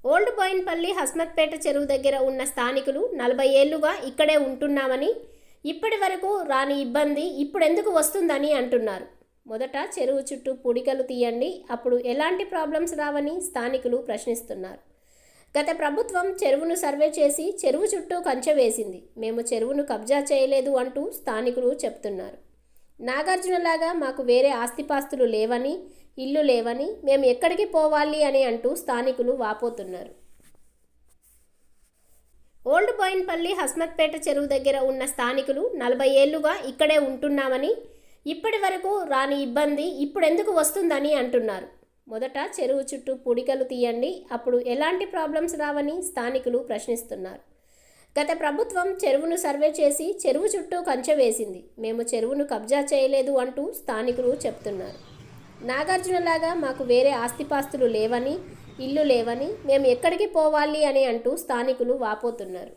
Old Boinpally Hasmathpet చెరువు దగ్గర ఉన్న స్థానికులు 40 ఏళ్లుగా ఇక్కడే ఉంటున్నామని, ఇప్పటి వరకు రాని ఇబ్బంది ఇప్పుడెందుకు వస్తుందని అంటున్నారు. మొదట చెరువు చుట్టూ పుడికలు తీయండి, అప్పుడు ఎలాంటి ప్రాబ్లమ్స్ రావని స్థానికులు ప్రశ్నిస్తున్నారు. గత ప్రభుత్వం చెరువును సర్వే చేసి చెరువు చుట్టూ కంచె వేసింది. మేము చెరువును కబ్జా చేయలేదు అంటూ స్థానికులు చెప్తున్నారు. నాగార్జునలాగా మాకు వేరే ఆస్తిపాస్తులు లేవని, ఇల్లు లేవని, మేము ఎక్కడికి పోవాలి అని అంటూ స్థానికులు వాపోతున్నారు. ఓల్డ్ బోయిన్పల్లి హస్మత్పేట చెరువు దగ్గర ఉన్న స్థానికులు 40 ఏళ్లుగా ఇక్కడే ఉంటున్నామని, ఇప్పటి వరకు రాని ఇబ్బంది ఇప్పుడెందుకు వస్తుందని అంటున్నారు. మొదట చెరువు చుట్టూ పుడికలు తీయండి, అప్పుడు ఎలాంటి ప్రాబ్లమ్స్ రావని స్థానికులు ప్రశ్నిస్తున్నారు. గత ప్రభుత్వం చెరువును సర్వే చేసి చెరువు చుట్టూ కంచె వేసింది. మేము చెరువును కబ్జా చేయలేదు అంటూ స్థానికులు చెప్తున్నారు. నాగార్జునలాగా మాకు వేరే ఆస్తిపాస్తులు లేవని, ఇల్లు లేవని, మేము ఎక్కడికి పోవాలి అని అంటూ స్థానికులు వాపోతున్నారు.